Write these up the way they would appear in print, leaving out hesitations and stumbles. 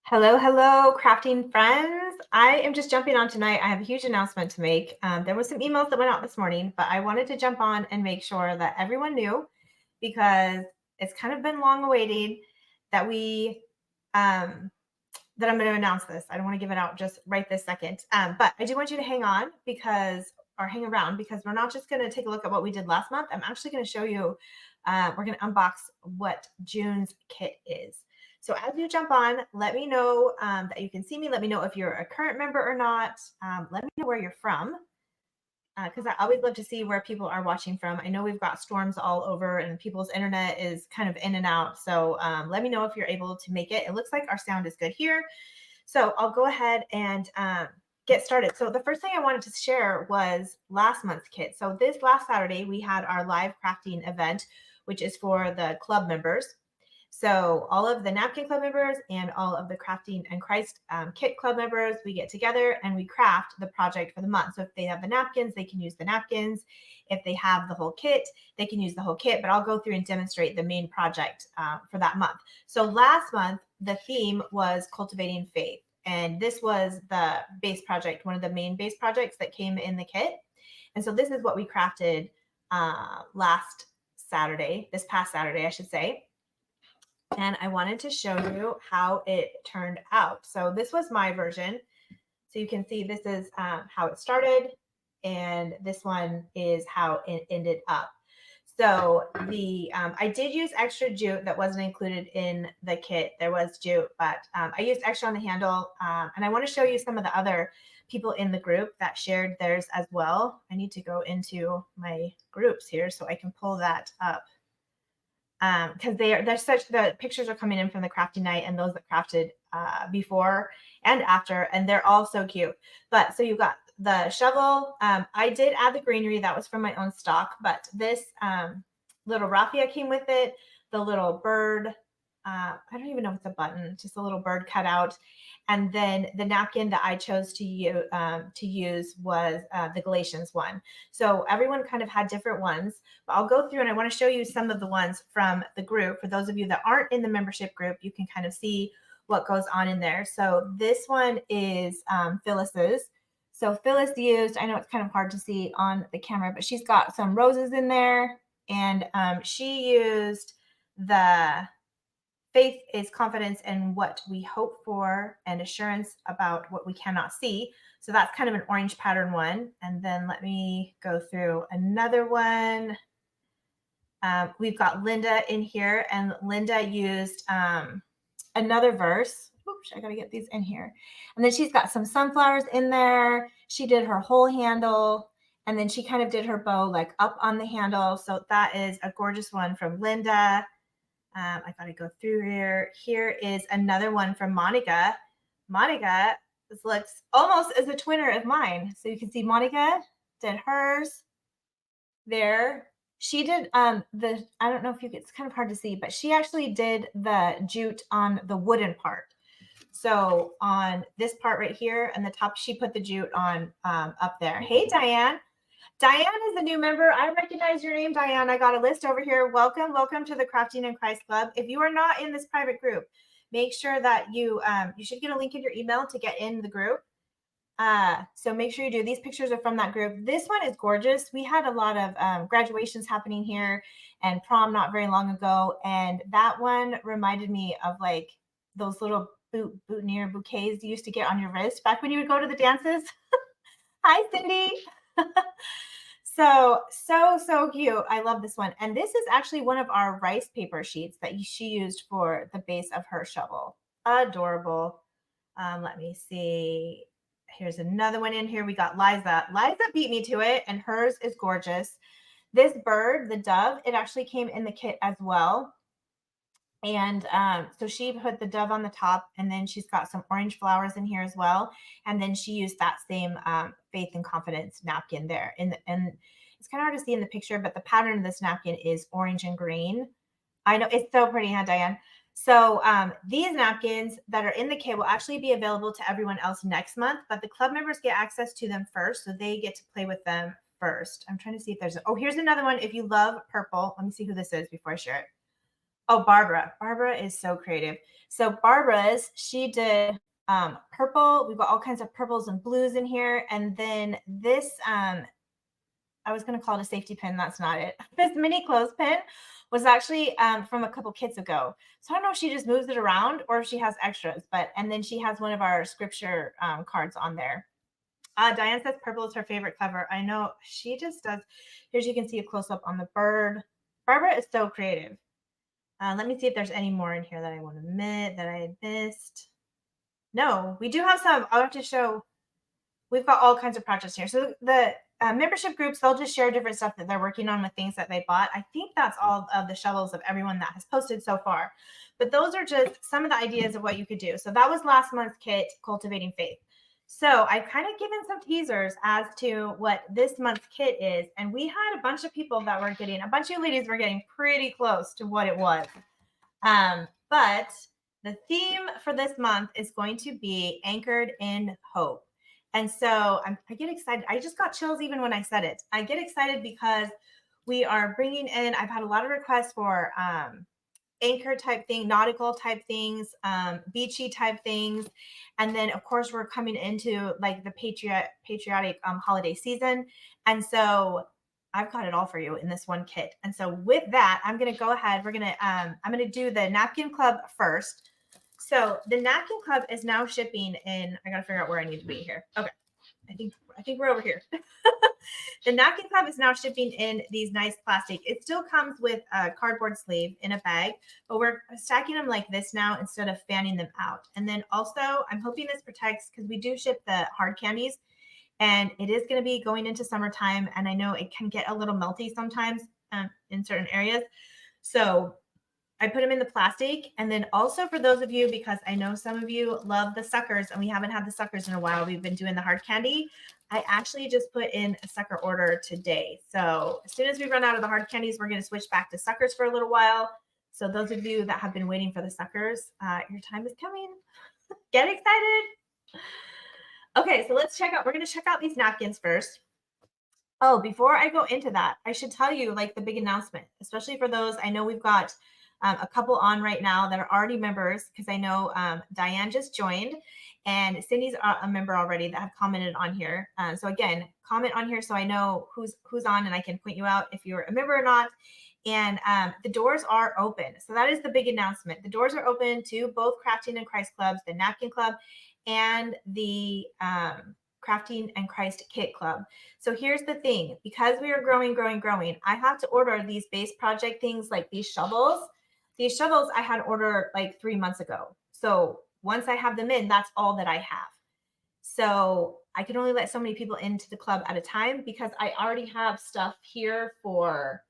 Hello, hello, crafting friends. I am just jumping on tonight. I have a huge announcement to make. There was some emails that went out this morning, but I wanted to jump on and make sure that everyone knew because it's kind of been long awaited that that I'm going to announce this. I don't want to give it out just right this second. But I do want you to hang on or hang around because we're not just going to take a look at what we did last month. I'm actually going to show you, we're going to unbox what June's kit is. So as you jump on, let me know that you can see me. Let me know if you're a current member or not. Let me know where you're from because I always love to see where people are watching from. I know we've got storms all over and people's internet is kind of in and out. So let me know if you're able to make it. It looks like our sound is good here. So I'll go ahead and get started. So the first thing I wanted to share was last month's kit. So this last Saturday, we had our live crafting event, which is for the club members. So all of the Napkin Club members and all of the Crafting and Christ Kit Club members, we get together and we craft the project for the month. So if they have the napkins, they can use the napkins. If they have the whole kit, they can use the whole kit. But I'll go through and demonstrate the main project for that month. So last month, the theme was cultivating faith. And this was the base project, one of the main base projects that came in the kit. And so this is what we crafted this past Saturday, I should say. And I wanted to show you how it turned out. So this was my version. So you can see this is how it started, and this one is how it ended up. So I did use extra jute that wasn't included in the kit. There was jute, but I used extra on the handle. And I want to show you some of the other people in the group that shared theirs as well. I need to go into my groups here so I can pull that up. Because the pictures are coming in from the crafting night and those that crafted before and after, and they're all so cute. But so you got the shovel. I did add the greenery that was from my own stock, but this little raffia came with it. The little bird. I don't even know if it's a button, just a little bird cut out. And then the napkin that I chose to use was the Galatians one. So everyone kind of had different ones, but I'll go through and I want to show you some of the ones from the group. For those of you that aren't in the membership group, you can kind of see what goes on in there. So this one is Phyllis's. So Phyllis used, I know it's kind of hard to see on the camera, but she's got some roses in there, and she used the faith is confidence in what we hope for and assurance about what we cannot see. So that's kind of an orange pattern one. And then let me go through another one. We've got Linda in here, and Linda used another verse. Oops, I got to get these in here. And then she's got some sunflowers in there. She did her whole handle, and then she kind of did her bow like up on the handle. So that is a gorgeous one from Linda. I got to go through here. Here is another one from Monica. Monica, this looks almost as a twinner of mine. So you can see Monica did hers there. She did I don't know if it's kind of hard to see, but she actually did the jute on the wooden part. So on this part right here and the top, she put the jute on up there. Hey, Diane. Diane is a new member. I recognize your name, Diane. I got a list over here. Welcome to the Crafting and Christ Club. If you are not in this private group, make sure that you should get a link in your email to get in the group. So make sure you do. These pictures are from that group. This one is gorgeous. We had a lot of graduations happening here and prom not very long ago, and that one reminded me of like those little boutonniere bouquets you used to get on your wrist back when you would go to the dances. Hi, Cindy. So cute. I love this one. And this is actually one of our rice paper sheets that she used for the base of her shovel. Adorable. Let me see. Here's another one in here. We got Liza. Liza beat me to it, and hers is gorgeous. This bird, the dove, it actually came in the kit as well. And so she put the dove on the top, and then she's got some orange flowers in here as well. And then she used that same faith and confidence napkin there. And it's kind of hard to see in the picture, but the pattern of this napkin is orange and green. I know it's so pretty, huh, Diane? So these napkins that are in the kit will actually be available to everyone else next month, but the club members get access to them first, so they get to play with them first. I'm trying to see if there's here's another one. If you love purple, let me see who this is before I share it. Oh, Barbara. Barbara is so creative. So Barbara's, she did purple. We've got all kinds of purples and blues in here. And then this, I was going to call it a safety pin. That's not it. This mini clothespin was actually from a couple kits ago. So I don't know if she just moves it around or if she has extras, and then she has one of our scripture cards on there. Diane says purple is her favorite cover. I know she just does. Here you can see a close up on the bird. Barbara is so creative. Let me see if there's any more in here that I want to admit that I had missed. No, we do have some. I'll have to show. We've got all kinds of projects here. So the membership groups, they'll just share different stuff that they're working on with things that they bought. I think that's all of the shovels of everyone that has posted so far. But those are just some of the ideas of what you could do. So that was last month's kit, Cultivating Faith. So I've kind of given some teasers as to what this month's kit is. And we had a bunch of people that were getting, a bunch of you ladies were getting pretty close to what it was. But the theme for this month is going to be anchored in hope. And so I get excited. I just got chills even when I said it. I get excited because we are bringing in, I've had a lot of requests for anchor type thing, nautical type things, beachy type things. And then of course we're coming into like the patriotic holiday season. And so I've got it all for you in this one kit. And so with that, I'm going to go ahead. I'm going to do the Napkin Club first. So the Napkin Club is now shipping in, I got to figure out where I need to be here. Okay. I think we're over here. The Napkin Club is now shipping in these nice plastic. It still comes with a cardboard sleeve in a bag, but we're stacking them like this now instead of fanning them out. And then also I'm hoping this protects, because we do ship the hard candies and it is going to be going into summertime. And I know it can get a little melty sometimes in certain areas. So I put them in the plastic. And then also for those of you, because I know some of you love the suckers and we haven't had the suckers in a while, we've been doing the hard candy. I actually just put in a sucker order today. So as soon as we run out of the hard candies, we're going to switch back to suckers for a little while. So those of you that have been waiting for the suckers, your time is coming. Get excited. Okay, so let's check out, we're going to check out these napkins first. Oh, before I go into that, I should tell you like the big announcement, especially for those, I know we've got a couple on right now that are already members, because I know Diane just joined and Cindy's a member already that have commented on here. So again, comment on here so I know who's on and I can point you out if you're a member or not. And the doors are open. So that is the big announcement. The doors are open to both Crafting and Christ clubs, the Napkin Club and the Crafting and Christ Kit Club. So here's the thing, because we are growing, I have to order these base project things like these shovels. These shovels I had ordered like 3 months ago. So once I have them in, that's all that I have. So I can only let so many people into the club at a time because I already have stuff here for,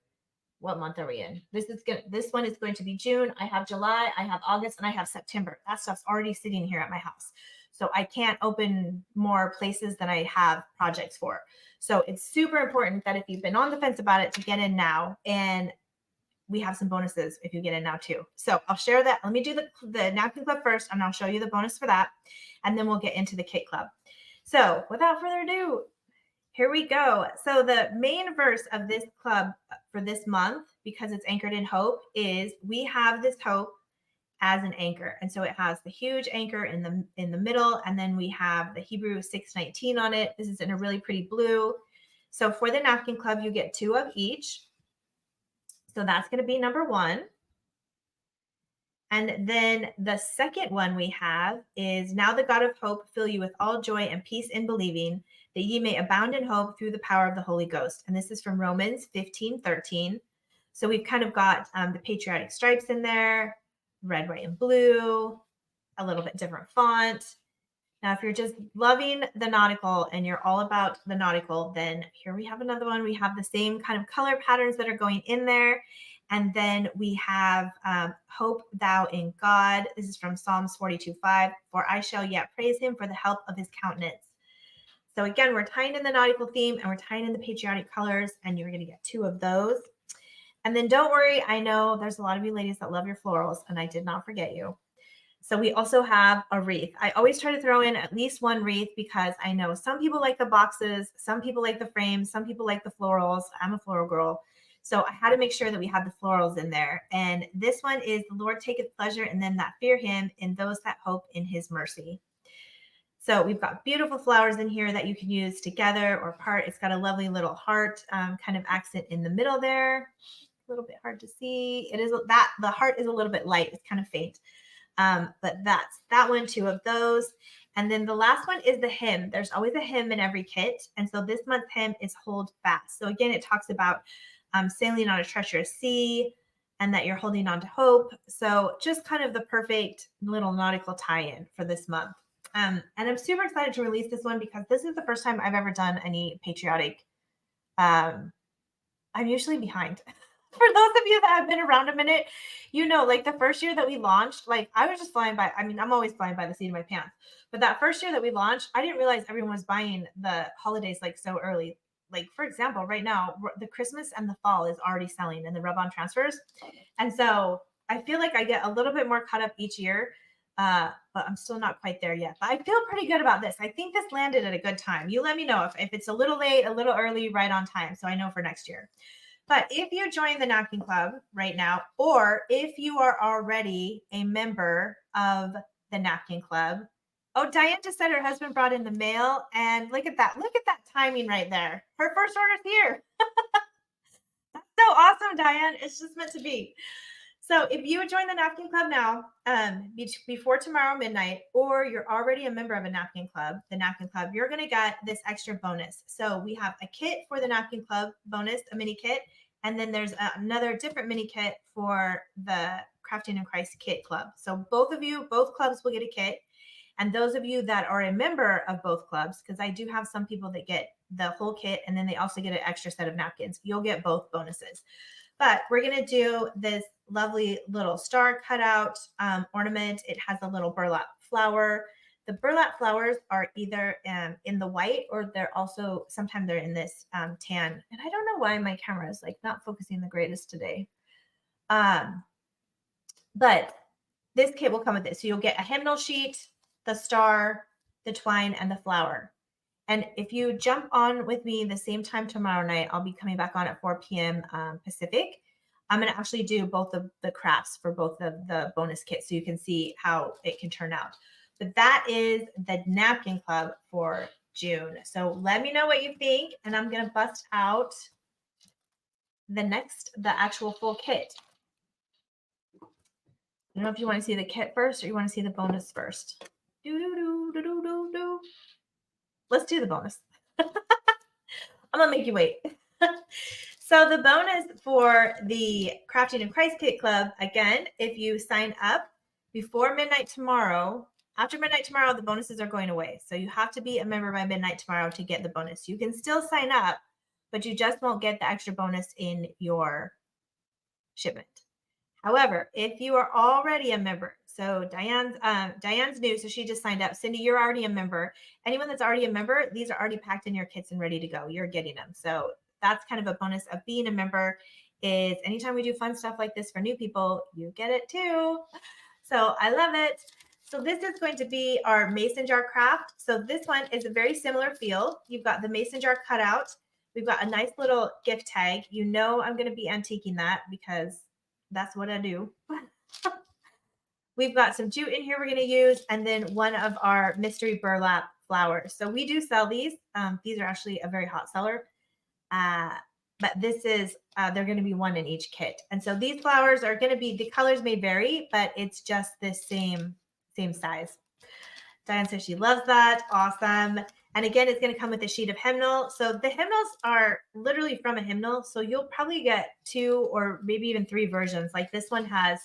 what month are we in? This one is going to be June. I have July, I have August, and I have September. That stuff's already sitting here at my house. So I can't open more places than I have projects for. So it's super important that if you've been on the fence about it, to get in now. And we have some bonuses if you get in now too. So I'll share that. Let me do the Napkin Club first, and I'll show you the bonus for that. And then we'll get into the Kit Club. So without further ado, here we go. So the main verse of this club for this month, because it's anchored in hope, is we have this hope as an anchor. And so it has the huge anchor in the middle, and then we have the Hebrew 6:19 on it. This is in a really pretty blue. So for the Napkin Club, you get 2 of each. So that's going to be number 1. And then the second one we have is, now the God of hope fill you with all joy and peace in believing, that ye may abound in hope through the power of the Holy Ghost. And this is from Romans 15:13. So we've kind of got the patriotic stripes in there, red, white, and blue, a little bit different font. Now, if you're just loving the nautical and you're all about the nautical, then here we have another one. We have the same kind of color patterns that are going in there. And then we have hope thou in God. This is from Psalms 42:5. For I shall yet praise him for the help of his countenance. So again, we're tying in the nautical theme and we're tying in the patriotic colors, and you're going to get 2 of those. And then don't worry, I know there's a lot of you ladies that love your florals, and I did not forget you. So we also have a wreath. I always try to throw in at least one wreath because I know some people like the boxes, some people like the frames, some people like the florals. I'm a floral girl. So I had to make sure that we had the florals in there. And this one is the Lord taketh pleasure in them that fear him, in those that hope in his mercy. So we've got beautiful flowers in here that you can use together or apart. It's got a lovely little heart kind of accent in the middle there. A little bit hard to see. It is that the heart is a little bit light. It's kind of faint. But that's that one, 2 of those. And then the last one is the hymn. There's always a hymn in every kit. And so this month's hymn is Hold Fast. So again, it talks about sailing on a treacherous sea and that you're holding on to hope. So just kind of the perfect little nautical tie-in for this month. And I'm super excited to release this one because this is the first time I've ever done any patriotic. I'm usually behind. For those of you that have been around a minute, you know, like the first year that we launched, like I was just flying by. I mean, I'm always flying by the seat of my pants. But that first year that we launched, I didn't realize everyone was buying the holidays like so early. Like, for example, right now, the Christmas and the fall is already selling in the rub-on transfers. And so I feel like I get a little bit more caught up each year. But I'm still not quite there yet. But I feel pretty good about this. I think this landed at a good time. You let me know if it's a little late, a little early, right on time. So I know for next year. But if you join the Napkin Club right now, or if you are already a member of the Napkin Club, oh, Diane just said her husband brought in the mail. And look at that. Look at that timing right there. Her first order's here. That's so awesome, Diane. It's just meant to be. So if you would join the Napkin Club now, before tomorrow midnight, or you're already a member of a Napkin Club, the Napkin Club, you're going to get this extra bonus. So we have a kit for the Napkin Club bonus, a mini kit, and then there's another different mini kit for the Crafting in Christ Kit Club. So both clubs will get a kit. And those of you that are a member of both clubs, because I do have some people that get the whole kit and then they also get an extra set of napkins, you'll get both bonuses. But we're going to do this lovely little star cutout ornament. It has a little burlap flower. The burlap flowers are either in the white, or they're also, sometimes they're in this tan. And I don't know why my camera is like not focusing the greatest today. But this kit will come with it. So you'll get a hymnal sheet, the star, the twine, and the flower. And if you jump on with me the same time tomorrow night, I'll be coming back on at 4 p.m. Pacific. I'm going to actually do both of the crafts for both of the bonus kits so you can see how it can turn out. But that is the Napkin Club for June. So let me know what you think, and I'm going to bust out the actual full kit. I don't know if you want to see the kit first or you want to see the bonus first. Let's do the bonus. I'm going to make you wait. So the bonus for the Crafting in Christ Kit Club, again, if you sign up before midnight tomorrow, after midnight tomorrow, the bonuses are going away. So you have to be a member by midnight tomorrow to get the bonus. You can still sign up, but you just won't get the extra bonus in your shipment. However, if you are already a member, so Diane's new, so she just signed up. Cindy, you're already a member. Anyone that's already a member, these are already packed in your kits and ready to go. You're getting them. So that's kind of a bonus of being a member, is anytime we do fun stuff like this for new people, you get it too. So I love it. So this is going to be our mason jar craft. So this one is a very similar feel. You've got the mason jar cutout. We've got a nice little gift tag. You know I'm going to be antiquing that because that's what I do. We've got some jute in here we're going to use, and then one of our mystery burlap flowers. So we do sell these. These are actually a very hot seller. But this is, they're going to be one in each kit. And so these flowers are going to be, the colors may vary, but it's just the same size. Diane says she loves that. Awesome. And again, it's going to come with a sheet of hymnal. So the hymnals are literally from a hymnal. So you'll probably get 2 or maybe even 3 versions. Like this one has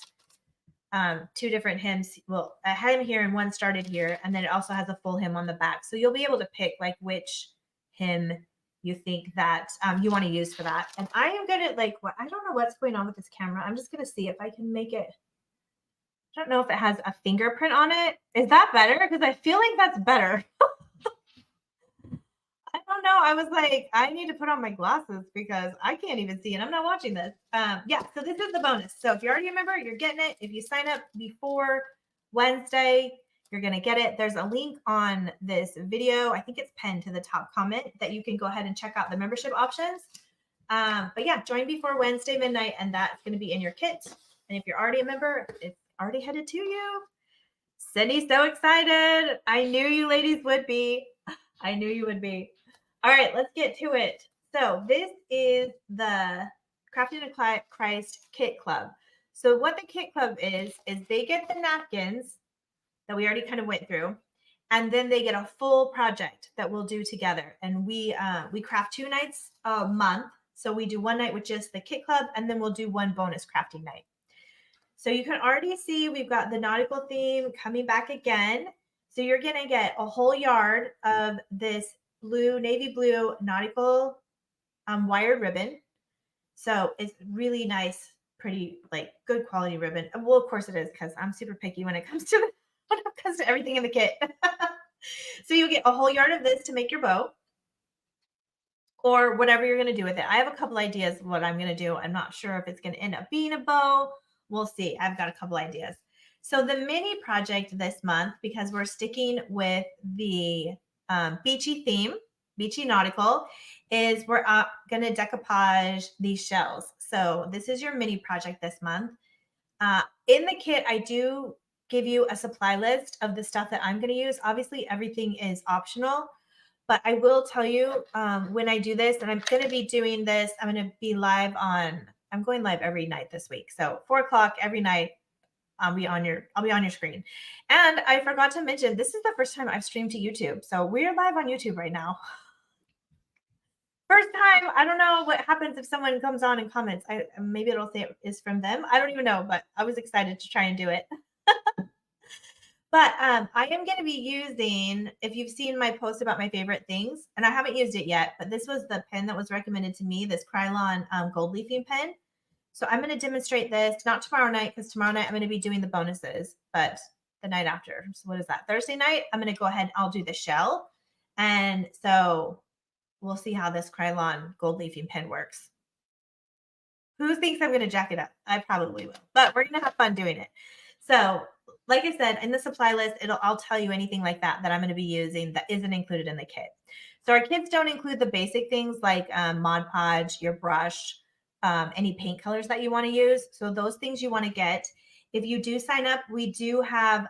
2 different hymns. Well, a hymn here and one started here. And then it also has a full hymn on the back. So you'll be able to pick like which hymn you think that you want to use for that. And I am going to I don't know what's going on with this camera. I'm just going to see if I can make it. I don't know if it has a fingerprint on it. Is that better? Because I feel like that's better. I don't know. I was like, I need to put on my glasses because I can't even see and I'm not watching this. Yeah, so this is the bonus. So if you're already a member, you're getting it. If you sign up before Wednesday, you're going to get it. There's a link on this video. I think it's pinned to the top comment that you can go ahead and check out the membership options. But yeah, join before Wednesday midnight, and that's going to be in your kit. And if you're already a member, it's already headed to you. Cindy's so excited. I knew you ladies would be. I knew you would be. All right, let's get to it. So this is the Crafting a Christ Kit Club. So what the Kit Club is they get the napkins that we already kind of went through, and then they get a full project that we'll do together. And we craft 2 nights a month. So we do one night with just the Kit Club, and then we'll do one bonus crafting night. So you can already see we've got the nautical theme coming back again. So you're going to get a whole yard of this navy blue nautical wired ribbon. So it's really nice, pretty, like good quality ribbon. Well, of course it is, because I'm super picky when it comes to everything in the kit. So you get a whole yard of this to make your bow, or whatever you're going to do with it. I have a couple ideas of what I'm going to do. I'm not sure if it's going to end up being a bow. We'll see. I've got a couple ideas. So the mini project this month, because we're sticking with the beachy theme, beachy nautical, is we're going to decoupage these shells. So this is your mini project this month. In the kit, I do give you a supply list of the stuff that I'm going to use. Obviously, everything is optional. But I will tell you when I do this, and I'm going to be doing this, I'm going to be live I'm going live every night this week. So 4:00 every night, I'll be on your screen. And I forgot to mention, this is the first time I've streamed to YouTube. So we're live on YouTube right now. First time. I don't know what happens if someone comes on and comments. Maybe it'll say it is from them. I don't even know, but I was excited to try and do it. But I am going to be using, if you've seen my post about my favorite things, and I haven't used it yet, but this was the pen that was recommended to me, this Krylon gold leafing pen. So I'm going to demonstrate this, not tomorrow night, because tomorrow night I'm going to be doing the bonuses, but the night after. So what is that? Thursday night, I'm going to go ahead and I'll do the shell. And so we'll see how this Krylon gold leafing pen works. Who thinks I'm going to jack it up? I probably will, but we're going to have fun doing it. So like I said, in the supply list, I'll tell you anything like that I'm going to be using that isn't included in the kit. So our kits don't include the basic things like Mod Podge, your brush, any paint colors that you want to use. So those things you want to get. If you do sign up, we do have,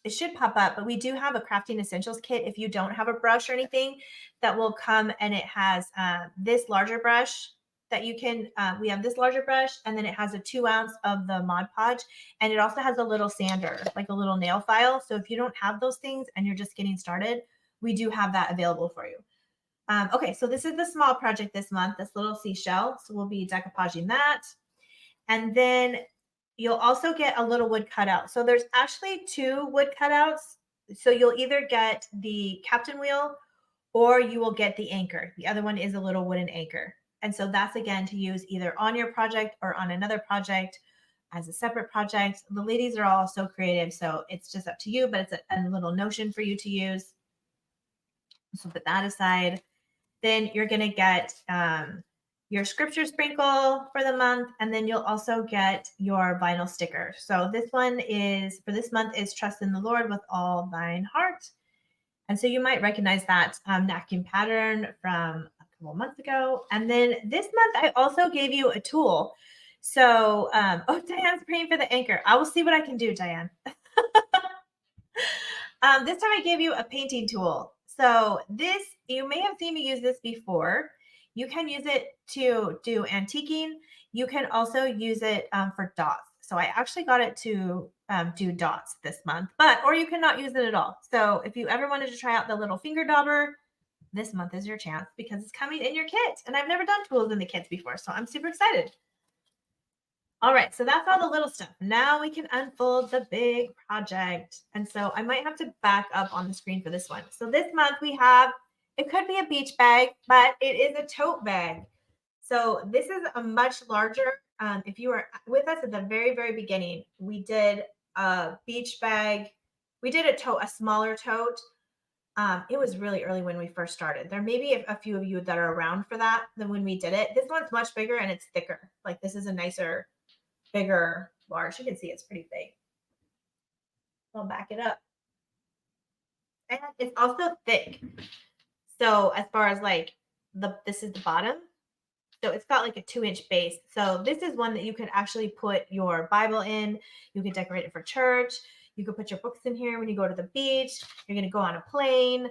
it should pop up, but we do have a crafting essentials kit. If you don't have a brush or anything, that will come, and it has this larger brush that you can, we have this larger brush, and then it has a 2 ounce of the Mod Podge, and it also has a little sander, like a little nail file. So if you don't have those things and you're just getting started, we do have that available for you. Okay, so this is the small project this month, this little seashell. So we'll be decoupaging that. And then you'll also get a little wood cutout. So there's actually 2 wood cutouts. So you'll either get the captain wheel or you will get the anchor. The other one is a little wooden anchor. And so that's, again, to use either on your project or on another project as a separate project. The ladies are all so creative, so it's just up to you, but it's a little notion for you to use. So put that aside. Then you're going to get your scripture sprinkle for the month, and then you'll also get your vinyl sticker. So this one is, for this month, is Trust in the Lord with all thine heart. And so you might recognize that napkin pattern from a couple months ago. And then this month, I also gave you a tool. So, oh, Diane's praying for the anchor. I will see what I can do, Diane. This time I gave you a painting tool. So this, you may have seen me use this before. You can use it to do antiquing. You can also use it for dots. So I actually got it to do dots this month, or you cannot use it at all. So if you ever wanted to try out the little finger dauber, this month is your chance, because it's coming in your kit. And I've never done tools in the kits before, so I'm super excited. All right, so that's all the little stuff. Now we can unfold the big project. And so I might have to back up on the screen for this one. So this month we have, it could be a beach bag, but it is a tote bag. So this is a much larger, if you were with us at the very, very beginning, we did a beach bag. We did a smaller tote. It was really early when we first started. There may be a few of you that are around for that than when we did it. This one's much bigger and it's thicker. Like this is a nicer, bigger, large. You can see it's pretty big. I'll back it up. And it's also thick. So as far as like this is the bottom. So it's got like a 2-inch base. So this is one that you could actually put your Bible in. You could decorate it for church. You could put your books in here when you go to the beach. You're going to go on a plane,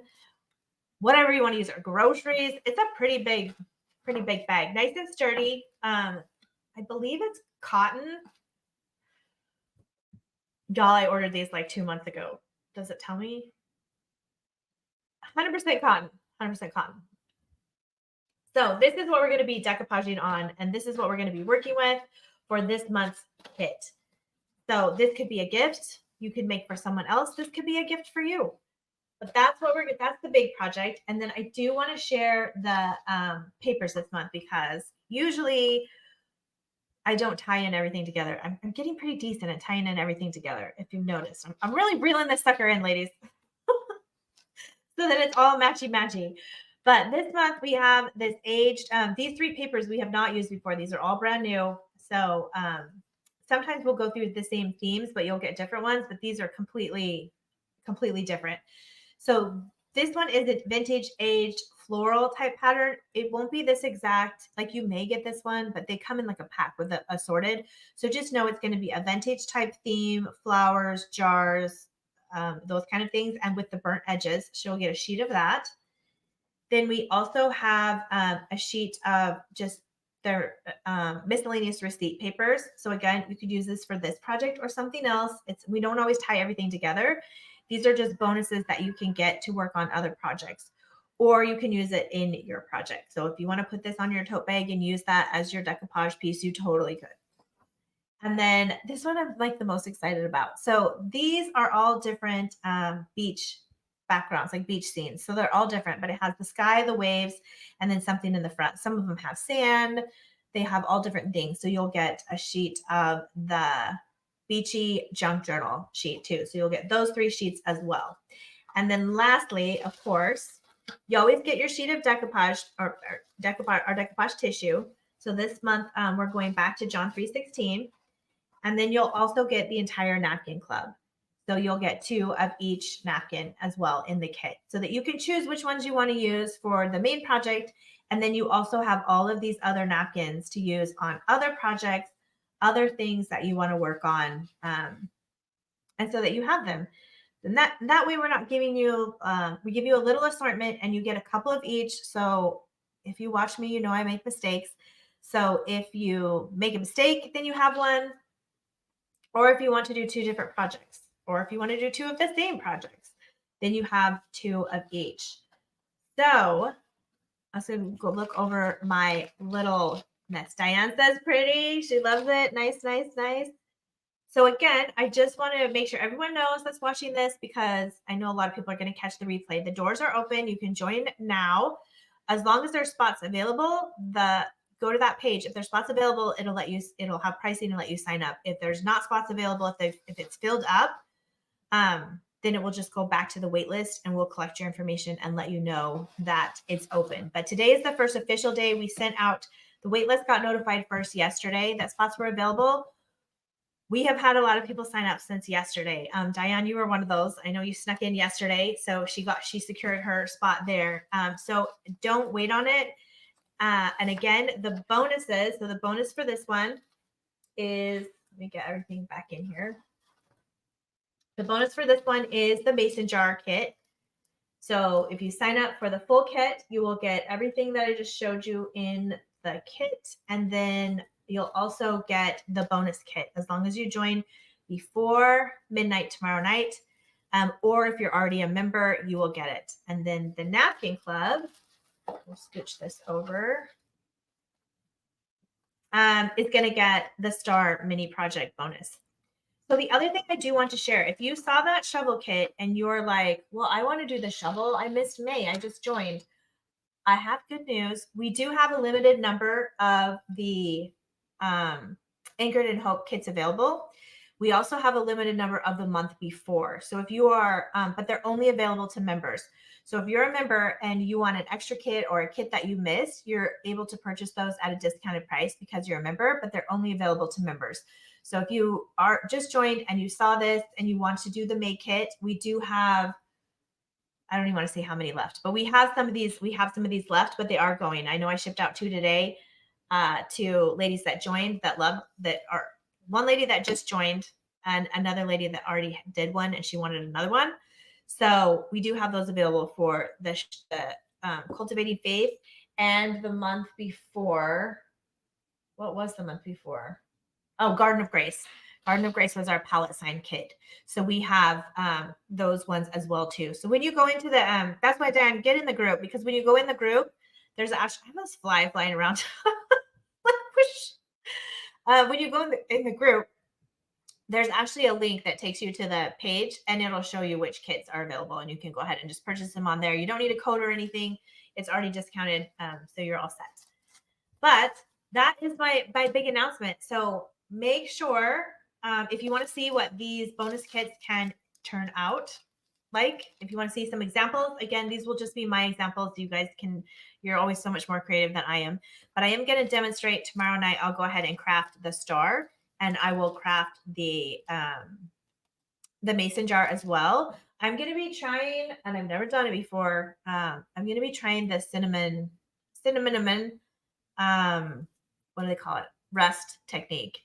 whatever you want to use, or groceries. It's a pretty big bag, nice and sturdy. I believe it's cotton. Y'all, I ordered these like 2 months ago. Does it tell me? 100% cotton, 100% cotton. So this is what we're going to be decoupaging on, and this is what we're going to be working with for this month's kit. So this could be a gift you could make for someone else. This could be a gift for you. But that's the big project. And then I do want to share the papers this month, because usually I don't tie in everything together. I'm getting pretty decent at tying in everything together. If you've noticed, I'm really reeling this sucker in, ladies, so that it's all matchy. But this month we have this aged, these 3 papers we have not used before. These are all brand new. So sometimes we'll go through the same themes, but you'll get different ones. But these are completely different. So this one is a vintage aged floral type pattern. It won't be this exact, like you may get this one, but they come in like a pack with a assorted. So just know it's going to be a vintage type theme, flowers, jars, those kind of things. And with the burnt edges, she'll get a sheet of that. Then we also have a sheet of just their miscellaneous receipt papers. So again, you could use this for this project or something else. We don't always tie everything together. These are just bonuses that you can get to work on other projects, or you can use it in your project. So if you want to put this on your tote bag and use that as your decoupage piece, you totally could. And then this one I'm like the most excited about. So these are all different beach backgrounds, like beach scenes. So they're all different, but it has the sky, the waves, and then something in the front. Some of them have sand. They have all different things. So you'll get a sheet of the beachy junk journal sheet too. So you'll get those 3 sheets as well. And then lastly, of course, you always get your sheet of decoupage or decoupage tissue. So this month we're going back to John 3:16. And then you'll also get the entire napkin club. So you'll get 2 of each napkin as well in the kit, so that you can choose which ones you want to use for the main project. And then you also have all of these other napkins to use on other projects, other things that you want to work on. And so that you have them. And that way we're not giving you, we give you a little assortment and you get a couple of each. So if you watch me, you know I make mistakes. So if you make a mistake, then you have one. Or if you want to do 2 different projects, or if you want to do 2 of the same projects, then you have 2 of each. So I'm going to go look over my little mess. Diane says pretty. She loves it. Nice, nice, nice. So again, I just want to make sure everyone knows that's watching this, because I know a lot of people are going to catch the replay. The doors are open. You can join now. As long as there's spots available, go to that page. If there's spots available, it'll have pricing and let you sign up. If there's not spots available, if it's filled up, then it will just go back to the wait list and we'll collect your information and let you know that it's open. But today is the first official day. We sent out, the wait list got notified first yesterday that spots were available. We have had a lot of people sign up since yesterday. Diane, you were one of those. I know you snuck in yesterday, so she secured her spot there. So don't wait on it. And again, the bonuses. So the bonus for this one is, let me get everything back in here. The bonus for this one is the mason jar kit. So if you sign up for the full kit, you will get everything that I just showed you in the kit. And then you'll also get the bonus kit as long as you join before midnight tomorrow night. Or if you're already a member, you will get it. And then the napkin club, we'll scooch this over, is going to get the star mini project bonus. So the other thing I do want to share, if you saw that shovel kit and you're like, well, I want to do the shovel. I missed May. I just joined. I have good news. We do have a limited number of the Anchored in Hope kits available. We also have a limited number of the month before. So if you are, but they're only available to members. So if you're a member and you want an extra kit or a kit that you missed, you're able to purchase those at a discounted price because you're a member, but they're only available to members. So if you are just joined and you saw this and you want to do the May kit, we do have, I don't even want to say how many left, but we have some of these left, but they are going. I know I shipped out 2 today. to ladies that joined that are one lady that just joined and another lady that already did one and she wanted another one. So we do have those available for the Cultivating Faith. And the month before, what was the month before? Oh, Garden of Grace. Garden of Grace was our palette sign kit. So we have those ones as well too. So when you go into the, that's why Dan, get in the group, because when you go in the group, there's actually, I have this fly flying around. When you go in the group, there's actually a link that takes you to the page and it'll show you which kits are available and you can go ahead and just purchase them on there. You don't need a code or anything. It's already discounted. So you're all set. But that is my big announcement. So make sure if you want to see what these bonus kits can turn out like, if you want to see some examples, again, these will just be my examples. You guys you're always so much more creative than I am. But I am going to demonstrate tomorrow night. I'll go ahead and craft the star and I will craft the mason jar as well. I'm going to be trying, and I've never done it before. I'm going to be trying the cinnamon, what do they call it? Rust technique,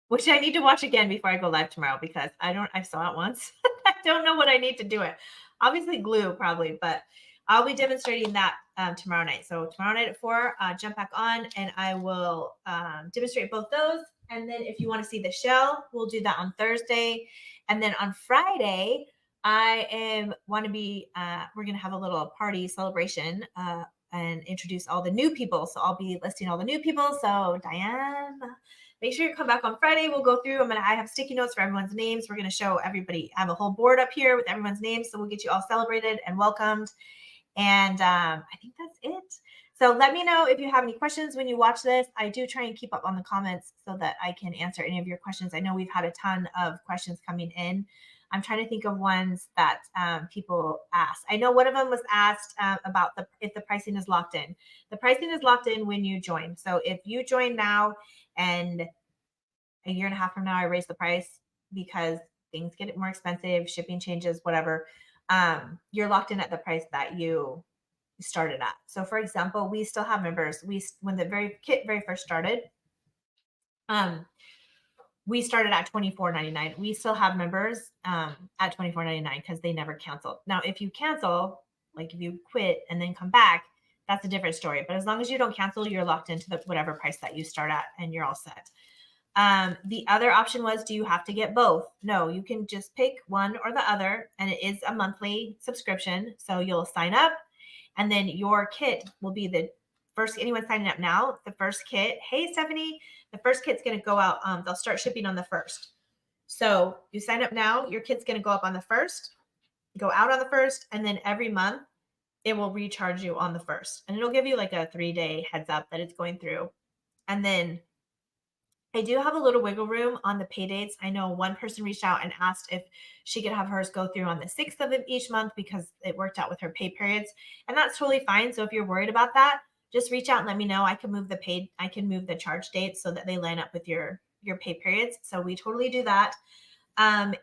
which I need to watch again before I go live tomorrow because I saw it once. I don't know what I need to do it. Obviously glue probably, but I'll be demonstrating that tomorrow night. So tomorrow night at 4, jump back on and I will demonstrate both those. And then if you want to see the shell, we'll do that on Thursday. And then on Friday, we're going to have a little party celebration and introduce all the new people. So I'll be listing all the new people. So Diane, make sure you come back on Friday. We'll go through. I have sticky notes for everyone's names. We're going to show everybody. I have a whole board up here with everyone's names. So we'll get you all celebrated and welcomed. And I think that's it. So let me know if you have any questions when you watch this. I do try and keep up on the comments so that I can answer any of your questions. I know we've had a ton of questions coming in. I'm trying to think of ones that people asked. I know one of them was asked about if the pricing is locked in. The pricing is locked in when you join. So if you join now and a year and a half from now, I raise the price because things get more expensive, shipping changes, whatever, you're locked in at the price that you started at. So for example, we still have members. When the kit very first started, we started at $24.99. We still have members at $24.99 because they never canceled. Now, if you cancel, like if you quit and then come back, that's a different story. But as long as you don't cancel, you're locked into whatever price that you start at and you're all set. The other option was, do you have to get both? No, you can just pick one or the other, and it is a monthly subscription. So you'll sign up and then your kit will be the first, anyone signing up now, the first kit. Hey, Stephanie, the first kit's going to go out. They'll start shipping on the 1st. So you sign up now, your kit's going to go up on the 1st, go out on the 1st, and then every month it will recharge you on the 1st. And it'll give you like a 3-day heads up that it's going through. And then I do have a little wiggle room on the pay dates. I know one person reached out and asked if she could have hers go through on the 6th of each month because it worked out with her pay periods. And that's totally fine. So if you're worried about that, just reach out and let me know. I can move the charge dates so that they line up with your pay periods. So we totally do that.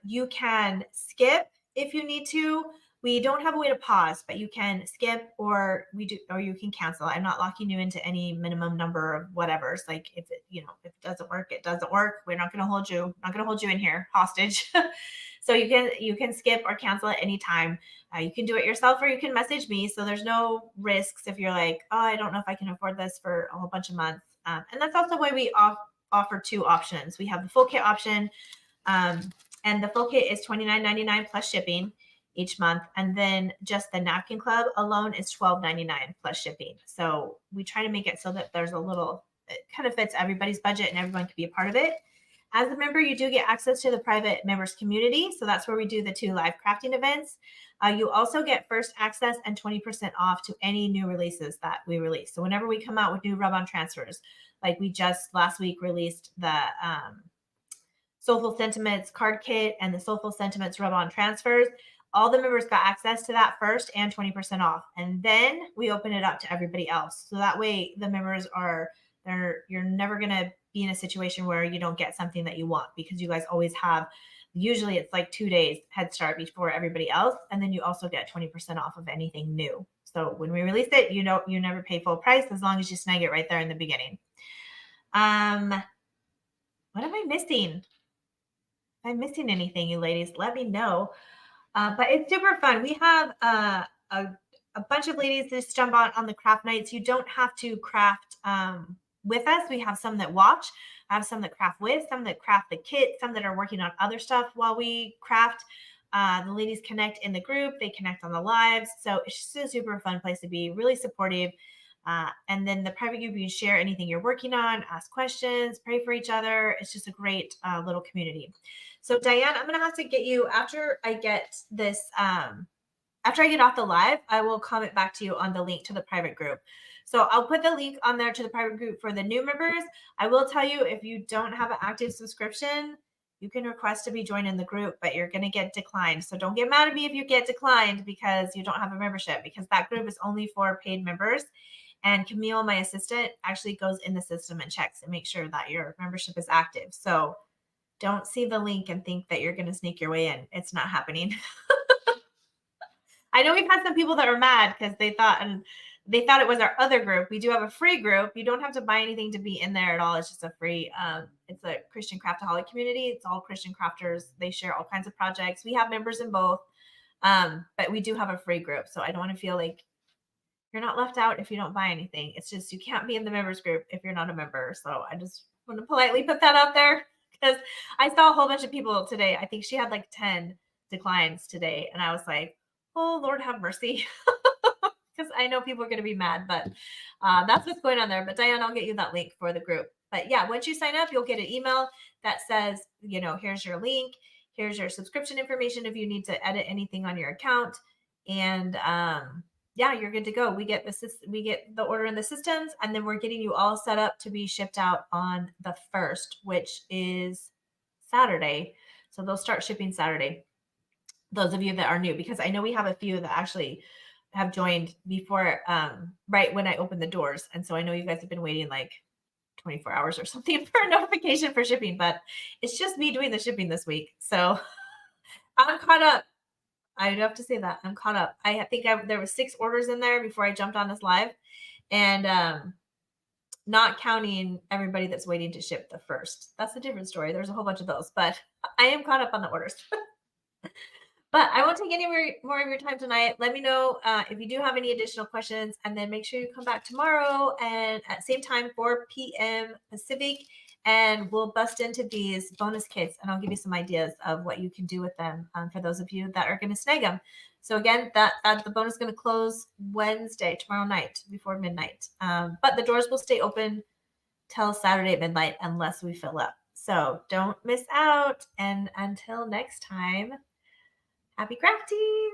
You can skip if you need to. We don't have a way to pause, but you can skip or you can cancel. I'm not locking you into any minimum number of whatever. It's like if it doesn't work, it doesn't work. We're not going to hold you. Not going to hold you in here hostage. So you can skip or cancel at any time. You can do it yourself or you can message me. So there's no risks if you're like, oh, I don't know if I can afford this for a whole bunch of months. And that's also why we offer 2 options. We have the full kit option, and the full kit is $29.99 plus shipping each month. And then just the napkin club alone is $12.99 plus shipping. So we try to make it so that it kind of fits everybody's budget and everyone can be a part of it. As a member, you do get access to the private members community. So that's where we do the 2 live crafting events. You also get first access and 20% off to any new releases that we release. So whenever we come out with new rub-on transfers, like we just last week released the Soulful Sentiments card kit and the Soulful Sentiments rub-on transfers, all the members got access to that first and 20% off. And then we open it up to everybody else. So that way the members you're never going to be in a situation where you don't get something that you want because you guys always have, usually it's like 2 days head start before everybody else. And then you also get 20% off of anything new. So when we release it, you never pay full price as long as you snag it right there in the beginning. What am I missing? If I'm missing anything, you ladies, let me know. But it's super fun. We have a bunch of ladies just jump on the craft nights. You don't have to craft with us. We have some that watch. I have some that craft with, some that craft the kit, some that are working on other stuff while we craft. The ladies connect in the group. They connect on the lives. So it's just a super fun place to be, really supportive. And then the private group, you share anything you're working on, ask questions, pray for each other. It's just a great little community. So Diane, I'm going to have to get you after I get this, after I get off the live, I will comment back to you on the link to the private group. So I'll put the link on there to the private group for the new members. I will tell you, if you don't have an active subscription, you can request to be joined in the group, but you're going to get declined. So don't get mad at me if you get declined because you don't have a membership, because that group is only for paid members. And Camille, my assistant, actually goes in the system and checks and makes sure that your membership is active. So don't see the link and think that you're going to sneak your way in. It's not happening. I know we've had some people that are mad because they thought it was our other group. We do have a free group. You don't have to buy anything to be in there at all. It's just a free, it's a Christian craftaholic community. It's all Christian crafters. They share all kinds of projects. We have members in both, but we do have a free group. So I don't want to feel like you're not left out if you don't buy anything. It's just, you can't be in the members group if you're not a member. So I just want to politely put that out there because I saw a whole bunch of people today. I think she had like 10 declines today. And I was like, oh, Lord have mercy. Because I know people are going to be mad, but that's what's going on there. But Diane, I'll get you that link for the group. But yeah, once you sign up, you'll get an email that says, here's your link. Here's your subscription information if you need to edit anything on your account. And yeah, you're good to go. We get the order in the systems, and then we're getting you all set up to be shipped out on the 1st, which is Saturday. So they'll start shipping Saturday. Those of you that are new, because I know we have a few that actually have joined before, right when I opened the doors. And so I know you guys have been waiting like 24 hours or something for a notification for shipping, but it's just me doing the shipping this week. So I'm caught up. I do have to say that I'm caught up. I think there were 6 orders in there before I jumped on this live, and not counting everybody that's waiting to ship the 1st. That's a different story. There's a whole bunch of those, but I am caught up on the orders. But I won't take any more of your time tonight. Let me know if you do have any additional questions, and then make sure you come back tomorrow and at same time, 4 p.m. Pacific, and we'll bust into these bonus kits, and I'll give you some ideas of what you can do with them for those of you that are going to snag them. So again, that the bonus is going to close Wednesday, tomorrow night, before midnight. But the doors will stay open till Saturday at midnight unless we fill up. So don't miss out. And until next time, happy crafting!